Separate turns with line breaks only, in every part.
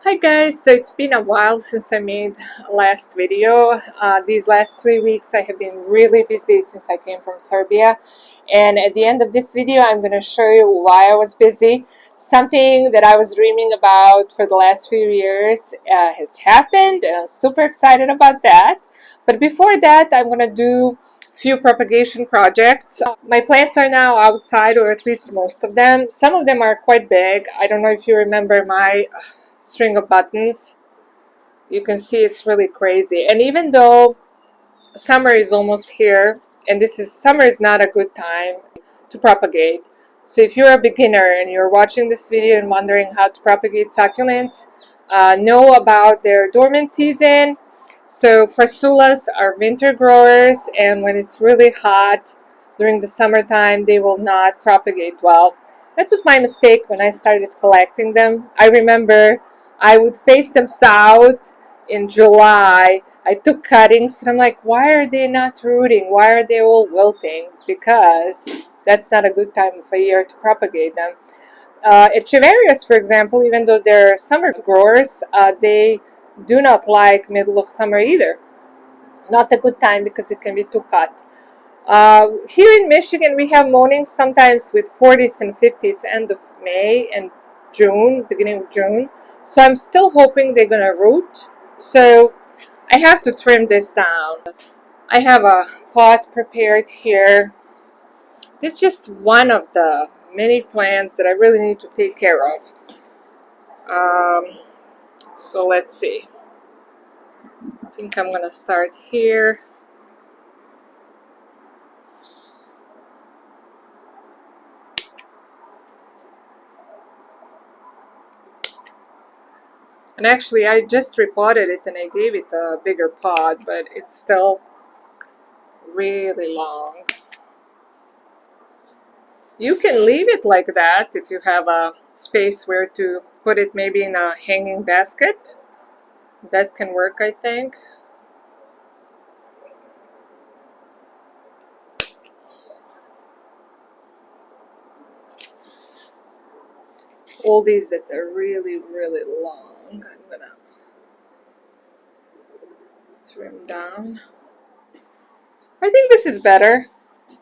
Hi guys, so it's been a while since I made last video. These last 3 weeks I have been really busy since I came from Serbia, and at the end of this video I'm going to show you why I was busy. Something that I was dreaming about for the last few years has happened, and I'm super excited about that. But before that, I'm going to do few propagation projects. My plants are now outside, or at least most of them. Some of them are quite big. I don't know if you remember my string of buttons. You can see it's really crazy. And even though summer is almost here, and summer is not a good time to propagate. So if you're a beginner and you're watching this video and wondering how to propagate succulents, know about their dormant season. So Crassulas are winter growers, and when it's really hot during the summertime, they will not propagate well. That was my mistake when I started collecting them. I remember I would face them south in July. I took cuttings and I'm like, why are they not rooting? Why are they all wilting? Because that's not a good time of year to propagate them. Echeverias, for example, even though they're summer growers, they do not like middle of summer either. Not a good time because it can be too hot. Here in Michigan, we have mornings sometimes with 40s and 50s end of May and June, beginning of June. So I'm still hoping they're going to root. So I have to trim this down. I have a pot prepared here. It's just one of the many plants that I really need to take care of. So let's see. I think I'm going to start here. And actually, I just repotted it and I gave it a bigger pot, but it's still really long. You can leave it like that if you have a space where to put it, maybe in a hanging basket. That can work, I think. All these that are really, really long, I'm gonna trim down. I think this is better. I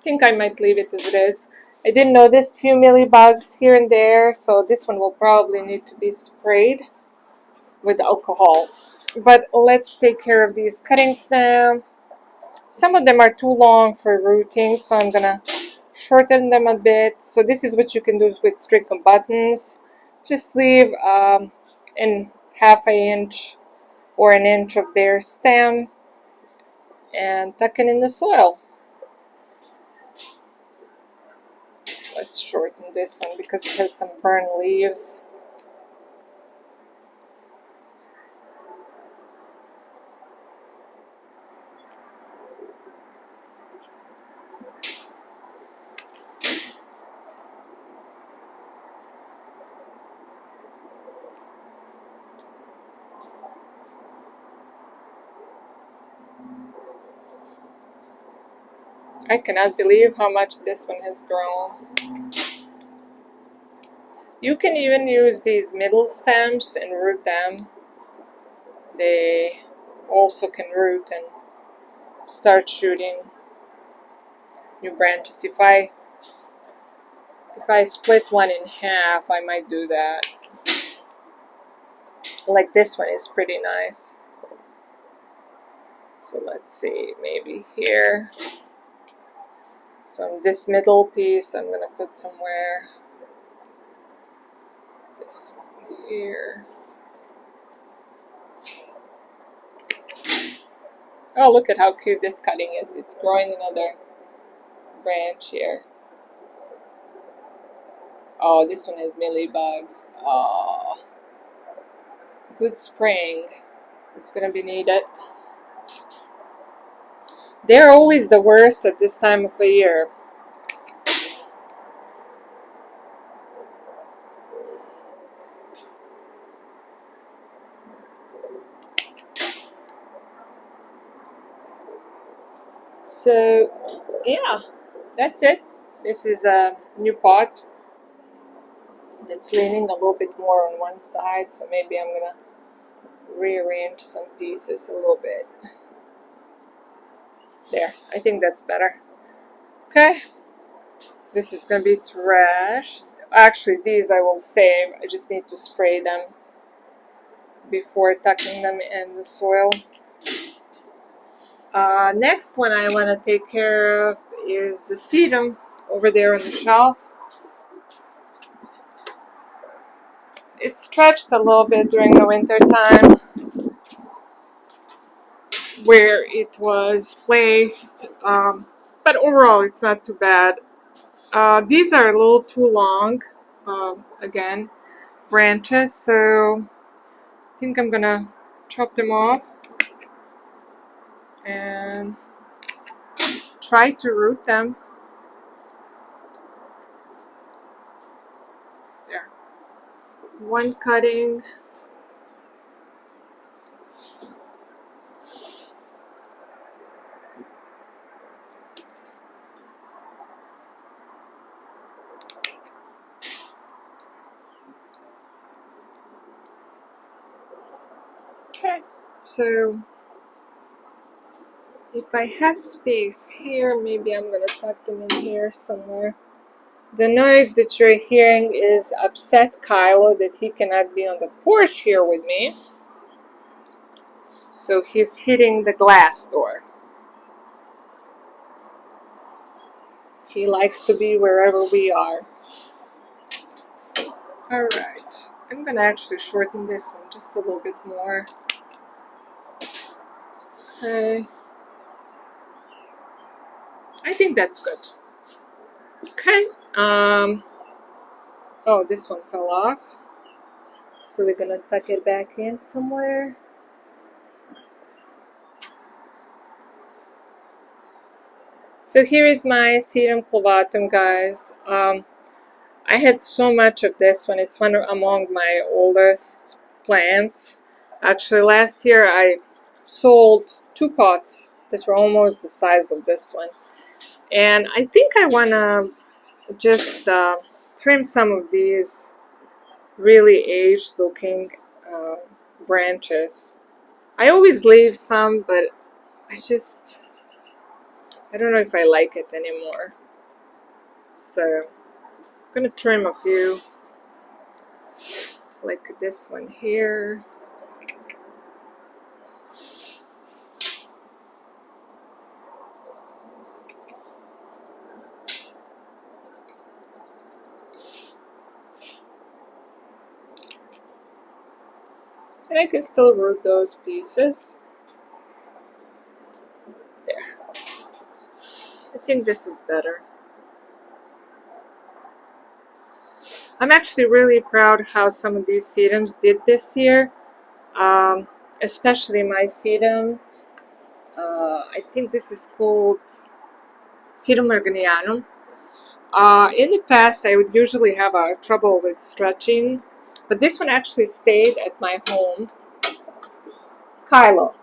think I might leave it as it is. I did notice a few mealybugs here and there, so this one will probably need to be sprayed with alcohol. But let's take care of these cuttings now. Some of them are too long for rooting, so I'm gonna shorten them a bit. So this is what you can do with string of buttons. Just leave in half an inch or an inch of their stem and tuck it in the soil. Let's shorten this one because it has some burned leaves. I cannot believe how much this one has grown. You can even use these middle stems and root them. They also can root and start shooting new branches. If I split one in half, I might do that. Like this one is pretty nice. So let's see, maybe here. So this middle piece I'm gonna put somewhere. This one here. Oh, look at how cute this cutting is. It's growing another branch here. Oh, this one has mealybugs. Oh, good spraying. It's gonna be needed. They're always the worst at this time of the year. So, yeah, that's it. This is a new pot. that's leaning a little bit more on one side, so maybe I'm gonna rearrange some pieces a little bit. There, I think that's better. Okay, this is gonna be trash. Actually, these I will save. I just need to spray them before tucking them in the soil. Next one I want to take care of is the sedum over there on the shelf. It stretched a little bit during the winter time where it was placed, but overall it's not too bad. These are a little too long, again, branches, so I think I'm gonna chop them off and try to root them. There. One cutting. Okay, so if I have space here, maybe I'm gonna tuck them in here somewhere. The noise that you're hearing is upset Kylo that he cannot be on the porch here with me. So he's hitting the glass door. He likes to be wherever we are. Alright, I'm gonna actually shorten this one just a little bit more. Okay. I think that's good. Okay. Oh, this one fell off. So we're gonna tuck it back in somewhere. So here is my sedum clavatum, guys. I had so much of this one. It's one among my oldest plants. Actually, last year I sold 2 pots that were almost the size of this one. And I think I want to just trim some of these really aged looking branches. I always leave some, but I don't know if I like it anymore. So I'm going to trim a few, like this one here. And I can still root those pieces. There. I think this is better. I'm actually really proud how some of these sedums did this year. Especially my sedum. I think this is called Sedum organianum. In the past, I would usually have trouble with stretching, but this one actually stayed at my home, Kylo.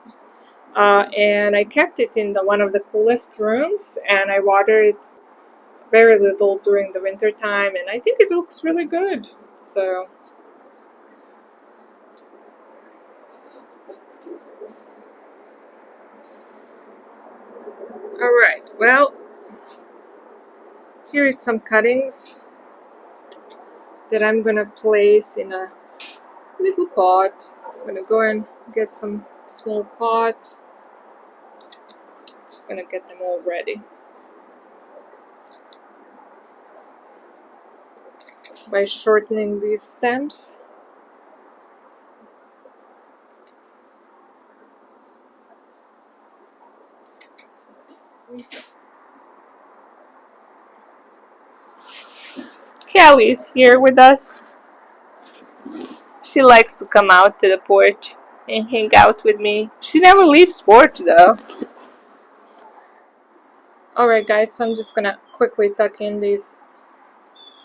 And I kept it in one of the coolest rooms, and I water it very little during the winter time, and I think it looks really good. So alright, well, here is some cuttings that I'm gonna place in a little pot. I'm gonna go and get some small pot. Just gonna get them all ready by shortening these stems. Kelly's here with us. She likes to come out to the porch and hang out with me. She never leaves porch though. Alright guys, so I'm just gonna quickly tuck in these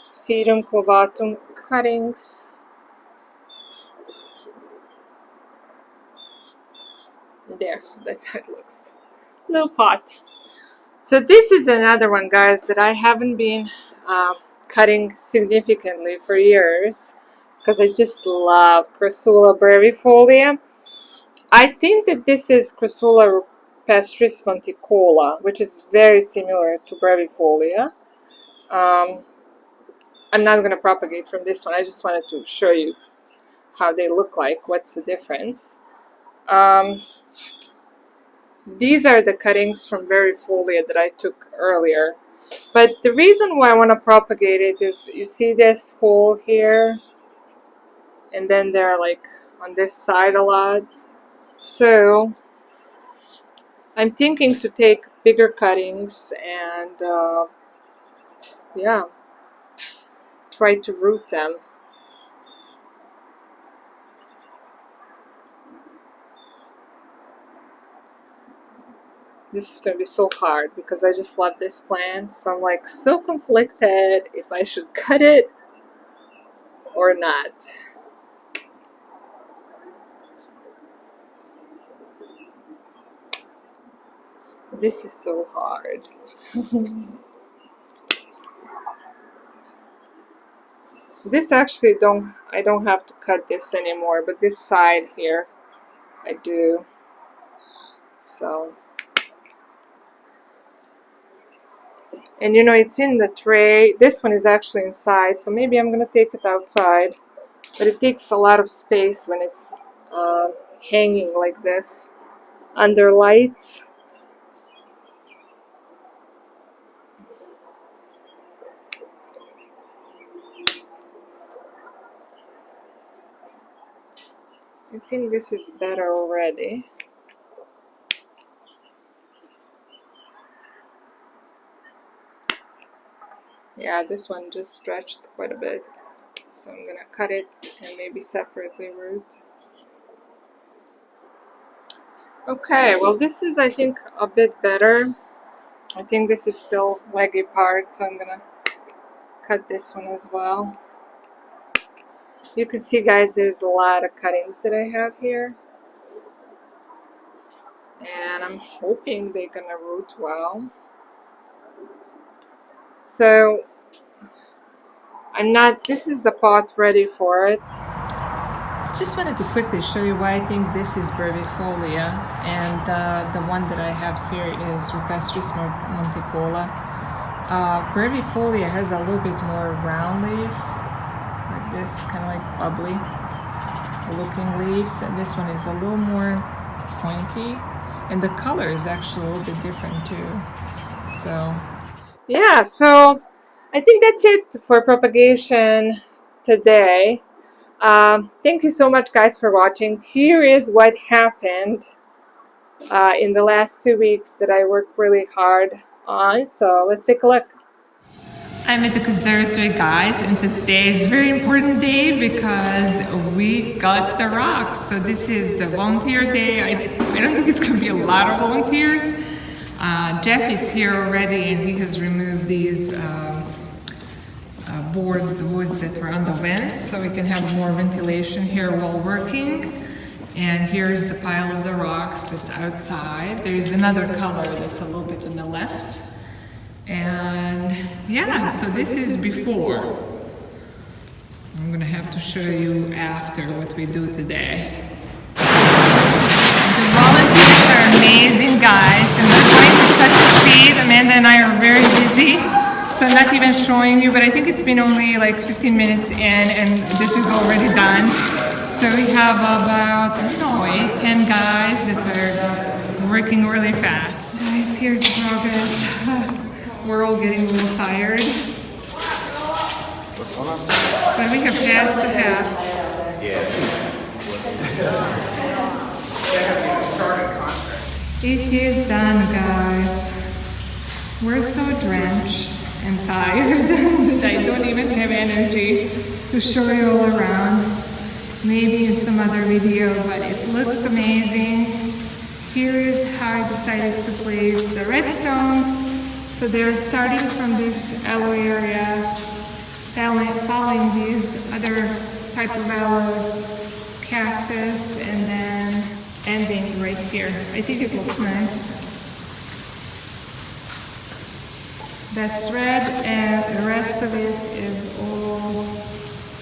sedum clavatum cuttings. There, that's how it looks. Little pot. So this is another one, guys, that I haven't been cutting significantly for years because I just love Crassula brevifolia. I think that this is Crassula rupestris monticola, which is very similar to brevifolia. I'm not going to propagate from this one. I just wanted to show you how they look like. What's the difference? These are the cuttings from brevifolia that I took earlier. But the reason why I want to propagate it is, you see this hole here, and then they're like on this side a lot. So I'm thinking to take bigger cuttings and yeah, try to root them. This is going to be so hard because I just love this plant, so I'm like so conflicted if I should cut it or not. This is so hard. This actually I don't have to cut this anymore, but this side here I do. So, and you know, it's in the tray. This one is actually inside, so maybe I'm gonna take it outside, but it takes a lot of space when it's hanging like this under lights. I think this is better already. Yeah, this one just stretched quite a bit, so I'm gonna cut it and maybe separately root. Okay, well this is, I think, a bit better. I think this is still leggy part, so I'm gonna cut this one as well. You can see, guys, there's a lot of cuttings that I have here, and I'm hoping they're gonna root well. So this is the pot ready for it. Just wanted to quickly show you why I think this is brevifolia, and the one that I have here is rupestris monticola. Brevifolia has a little bit more round leaves, like this, kind of like bubbly looking leaves, and this one is a little more pointy, and the color is actually a little bit different too. So yeah, so I think that's it for propagation today. Thank you so much, guys, for watching. Here is what happened in the last 2 weeks that I worked really hard on. So let's take a look. I'm at the conservatory, guys, and today is a very important day because we got the rocks. So this is the volunteer day. I don't think it's going to be a lot of volunteers. Jeff is here already, and he has removed these boards, the woods that were on the vents, so we can have more ventilation here while working. And here's the pile of the rocks that's outside. There is another color that's a little bit on the left. And yeah, so this is before. I'm gonna have to show you after what we do today. The volunteers are amazing, guys, and they're going at such a speed. Amanda and I are very busy, so I'm not even showing you, but I think it's been only like 15 minutes in, and this is already done. So we have about, I don't know, 8-10 guys that are working really fast. Guys, here's the progress. We're all getting a little tired, but we have passed the half. It is done, guys. We're so drenched and tired that I don't even have energy to show you all around. Maybe in some other video, but it looks amazing. Here is how I decided to place the redstones. So they're starting from this aloe area, following these other type of aloes, cactus, and then ending right here. I think it looks nice. That's red, and the rest of it is all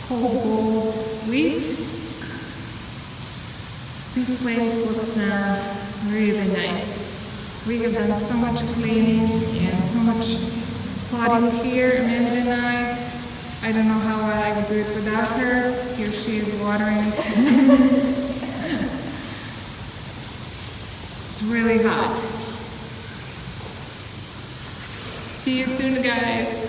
cold gold wheat. This place looks now really nice. We have done so much cleaning and so much potting here, Amanda and I don't know how I would do it without her. Here she is watering. It's really hot. See you soon, guys.